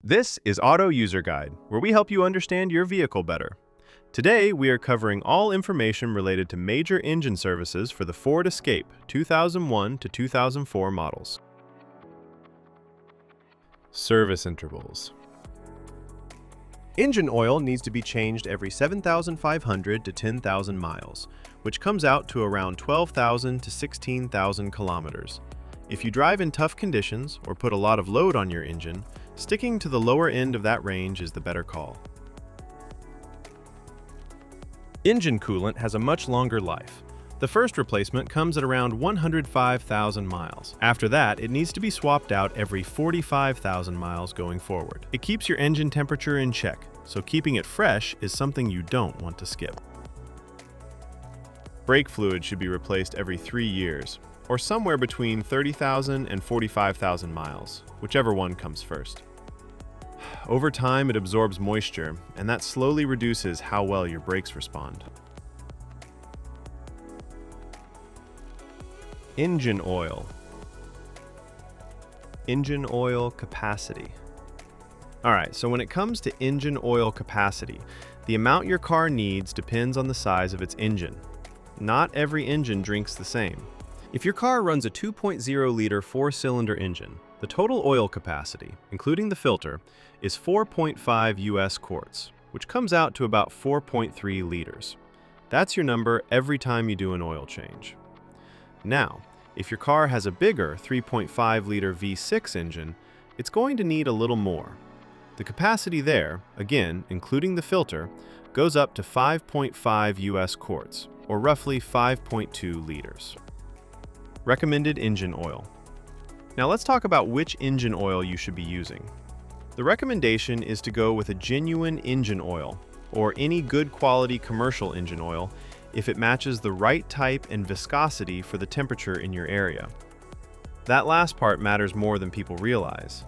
This is Auto User Guide, where we help you understand your vehicle better. Today, we are covering all information related to major engine services for the Ford Escape 2001 to 2004 models. Service intervals. Engine oil needs to be changed every 7,500 to 10,000 miles, which comes out to around 12,000 to 16,000 kilometers. If you drive in tough conditions or put a lot of load on your engine, sticking to the lower end of that range is the better call. Engine coolant has a much longer life. The first replacement comes at around 105,000 miles. After that, it needs to be swapped out every 45,000 miles going forward. It keeps your engine temperature in check, so keeping it fresh is something you don't want to skip. Brake fluid should be replaced every 3 years, or somewhere between 30,000 and 45,000 miles, whichever one comes first. Over time, it absorbs moisture, and that slowly reduces how well your brakes respond. Engine oil. Engine oil capacity. Alright, so when it comes to engine oil capacity, the amount your car needs depends on the size of its engine. Not every engine drinks the same. If your car runs a 2.0-liter four-cylinder engine, the total oil capacity, including the filter, is 4.5 US quarts, which comes out to about 4.3 liters. That's your number every time you do an oil change. Now, if your car has a bigger 3.5-liter V6 engine, it's going to need a little more. The capacity there, again, including the filter, goes up to 5.5 US quarts, or roughly 5.2 liters. Recommended engine oil. Now let's talk about which engine oil you should be using. The recommendation is to go with a genuine engine oil, or any good quality commercial engine oil, if it matches the right type and viscosity for the temperature in your area. That last part matters more than people realize.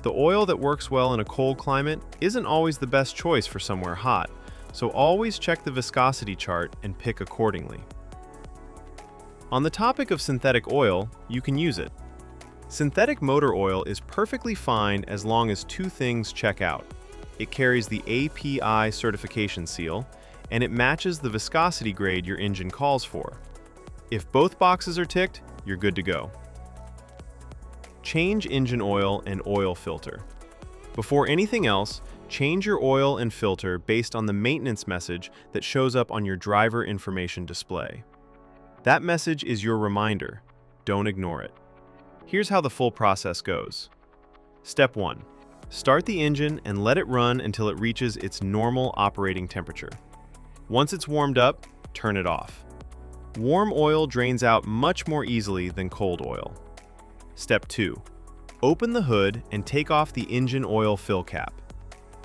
The oil that works well in a cold climate isn't always the best choice for somewhere hot, so always check the viscosity chart and pick accordingly. On the topic of synthetic oil, you can use it. Synthetic motor oil is perfectly fine as long as two things check out. It carries the API certification seal, and it matches the viscosity grade your engine calls for. If both boxes are ticked, you're good to go. Change engine oil and oil filter. Before anything else, change your oil and filter based on the maintenance message that shows up on your driver information display. That message is your reminder. Don't ignore it. Here's how the full process goes. Step 1. Start the engine and let it run until it reaches its normal operating temperature. Once it's warmed up, turn it off. Warm oil drains out much more easily than cold oil. Step 2. Open the hood and take off the engine oil fill cap.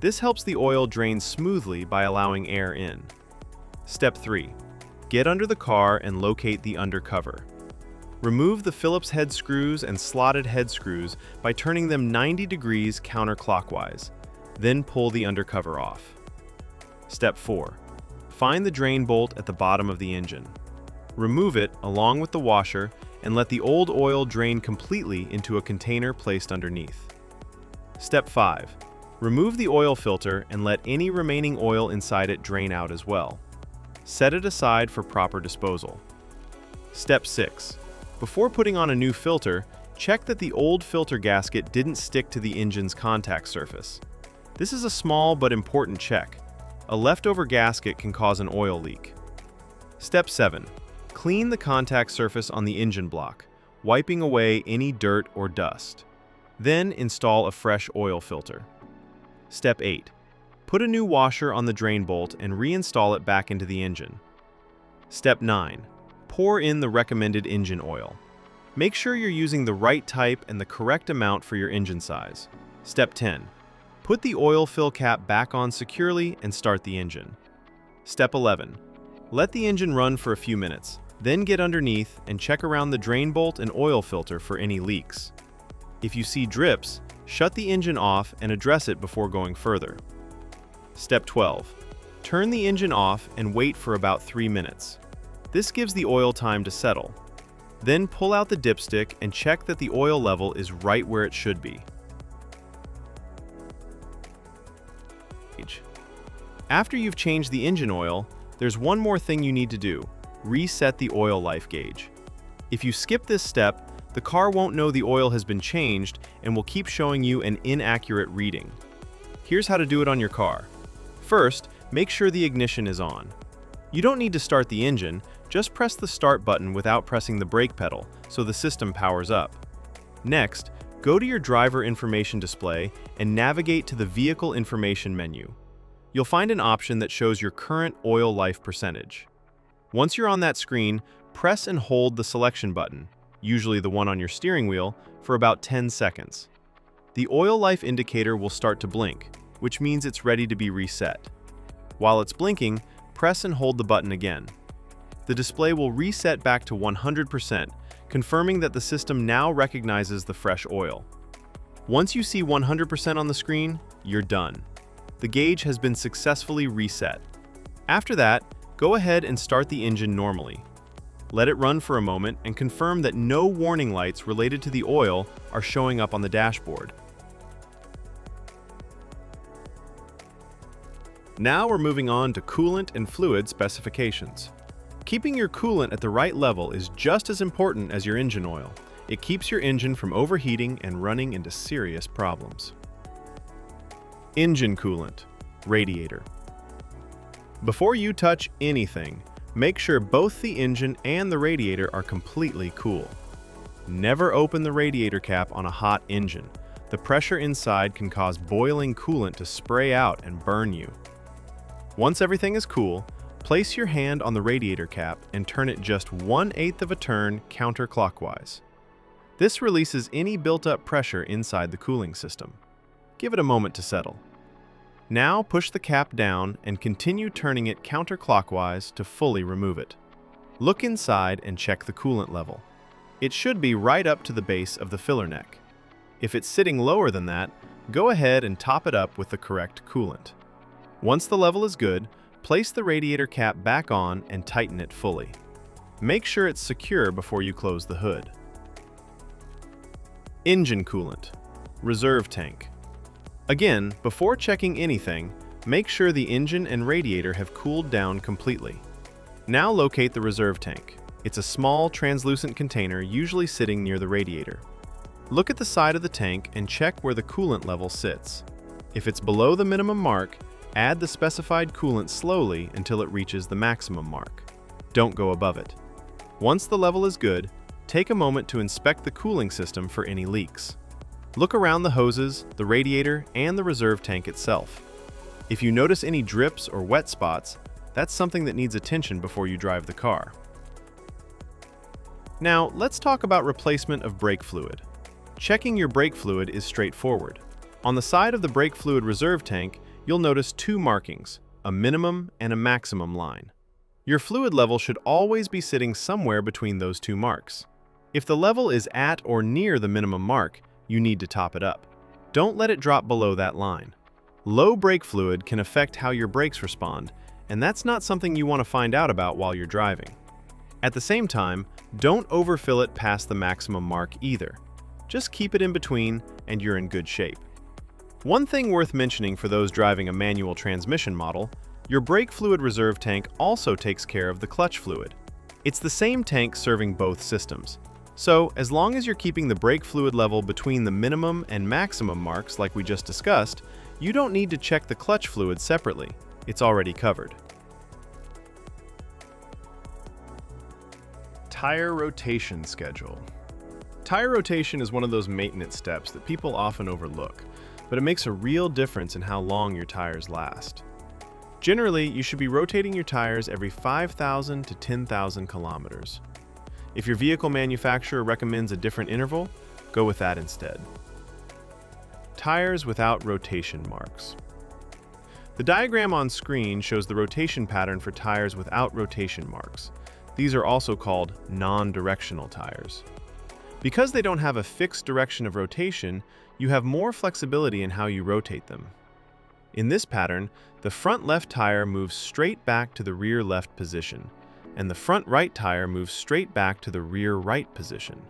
This helps the oil drain smoothly by allowing air in. Step 3. Get under the car and locate the undercover. Remove the Phillips head screws and slotted head screws by turning them 90 degrees counterclockwise. Then pull the undercover off. Step 4. Find the drain bolt at the bottom of the engine. Remove it along with the washer and let the old oil drain completely into a container placed underneath. Step 5. Remove the oil filter and let any remaining oil inside it drain out as well. Set it aside for proper disposal. Step 6. Before putting on a new filter, check that the old filter gasket didn't stick to the engine's contact surface. This is a small but important check. A leftover gasket can cause an oil leak. Step 7. Clean the contact surface on the engine block, wiping away any dirt or dust. Then install a fresh oil filter. Step 8. Put a new washer on the drain bolt and reinstall it back into the engine. Step 9. Pour in the recommended engine oil. Make sure you're using the right type and the correct amount for your engine size. Step 10. Put the oil fill cap back on securely and start the engine. Step 11. Let the engine run for a few minutes, then get underneath and check around the drain bolt and oil filter for any leaks. If you see drips, shut the engine off and address it before going further. Step 12. Turn the engine off and wait for about 3 minutes. This gives the oil time to settle. Then pull out the dipstick and check that the oil level is right where it should be. gauge. After you've changed the engine oil, there's one more thing you need to do: reset the oil life gauge. If you skip this step, the car won't know the oil has been changed and will keep showing you an inaccurate reading. Here's how to do it on your car. First, make sure the ignition is on. You don't need to start the engine, just press the start button without pressing the brake pedal so the system powers up. Next, go to your driver information display and navigate to the vehicle information menu. You'll find an option that shows your current oil life percentage. Once you're on that screen, press and hold the selection button, usually the one on your steering wheel, for about 10 seconds. The oil life indicator will start to blink, which means it's ready to be reset. While it's blinking, press and hold the button again. The display will reset back to 100%, confirming that the system now recognizes the fresh oil. Once you see 100% on the screen, you're done. The gauge has been successfully reset. After that, go ahead and start the engine normally. Let it run for a moment and confirm that no warning lights related to the oil are showing up on the dashboard. Now we're moving on to coolant and fluid specifications. Keeping your coolant at the right level is just as important as your engine oil. It keeps your engine from overheating and running into serious problems. Engine coolant, radiator. Before you touch anything, make sure both the engine and the radiator are completely cool. Never open the radiator cap on a hot engine. The pressure inside can cause boiling coolant to spray out and burn you. Once everything is cool, place your hand on the radiator cap and turn it just 1/8 of a turn counterclockwise. This releases any built-up pressure inside the cooling system. Give it a moment to settle. Now push the cap down and continue turning it counterclockwise to fully remove it. Look inside and check the coolant level. It should be right up to the base of the filler neck. If it's sitting lower than that, go ahead and top it up with the correct coolant. Once the level is good, place the radiator cap back on and tighten it fully. Make sure it's secure before you close the hood. Engine coolant, reserve tank. Again, before checking anything, make sure the engine and radiator have cooled down completely. Now locate the reserve tank. It's a small, translucent container usually sitting near the radiator. Look at the side of the tank and check where the coolant level sits. If it's below the minimum mark, add the specified coolant slowly until it reaches the maximum mark. Don't go above it. Once the level is good, take a moment to inspect the cooling system for any leaks. Look around the hoses, the radiator, and the reserve tank itself. If you notice any drips or wet spots, that's something that needs attention before you drive the car. Now, let's talk about replacement of brake fluid. Checking your brake fluid is straightforward. On the side of the brake fluid reserve tank, you'll notice two markings, a minimum and a maximum line. Your fluid level should always be sitting somewhere between those two marks. If the level is at or near the minimum mark, you need to top it up. Don't let it drop below that line. Low brake fluid can affect how your brakes respond, and that's not something you want to find out about while you're driving. At the same time, don't overfill it past the maximum mark either. Just keep it in between and you're in good shape. One thing worth mentioning for those driving a manual transmission model, your brake fluid reserve tank also takes care of the clutch fluid. It's the same tank serving both systems. So, as long as you're keeping the brake fluid level between the minimum and maximum marks like we just discussed, you don't need to check the clutch fluid separately. It's already covered. Tire rotation schedule. Tire rotation is one of those maintenance steps that people often overlook, but it makes a real difference in how long your tires last. Generally, you should be rotating your tires every 5,000 to 10,000 kilometers. If your vehicle manufacturer recommends a different interval, go with that instead. Tires without rotation marks. The diagram on screen shows the rotation pattern for tires without rotation marks. These are also called non-directional tires. Because they don't have a fixed direction of rotation, you have more flexibility in how you rotate them. In this pattern, the front left tire moves straight back to the rear left position, and the front right tire moves straight back to the rear right position.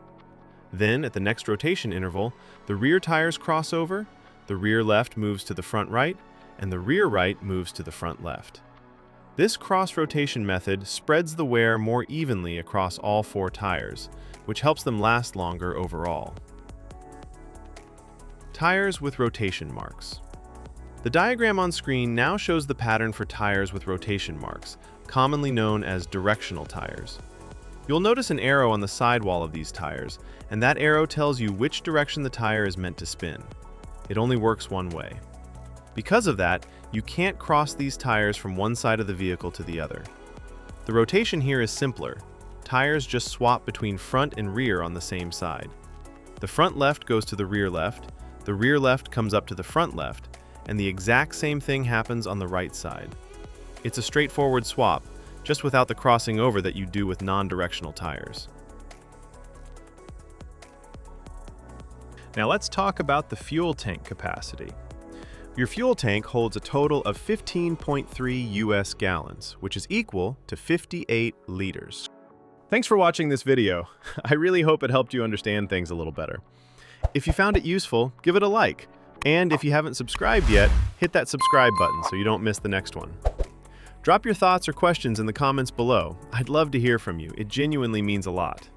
Then, at the next rotation interval, the rear tires cross over, the rear left moves to the front right, and the rear right moves to the front left. This cross-rotation method spreads the wear more evenly across all 4 tires, which helps them last longer overall. Tires with rotation marks. The diagram on screen now shows the pattern for tires with rotation marks, commonly known as directional tires. You'll notice an arrow on the sidewall of these tires, and that arrow tells you which direction the tire is meant to spin. It only works one way. Because of that, you can't cross these tires from one side of the vehicle to the other. The rotation here is simpler. Tires just swap between front and rear on the same side. The front left goes to the rear left comes up to the front left, and the exact same thing happens on the right side. It's a straightforward swap, just without the crossing over that you do with non-directional tires. Now let's talk about the fuel tank capacity. Your fuel tank holds a total of 15.3 US gallons, which is equal to 58 liters. Thanks for watching this video. I really hope it helped you understand things a little better. If you found it useful, give it a like. And if you haven't subscribed yet, hit that subscribe button so you don't miss the next one. Drop your thoughts or questions in the comments below. I'd love to hear from you. It genuinely means a lot.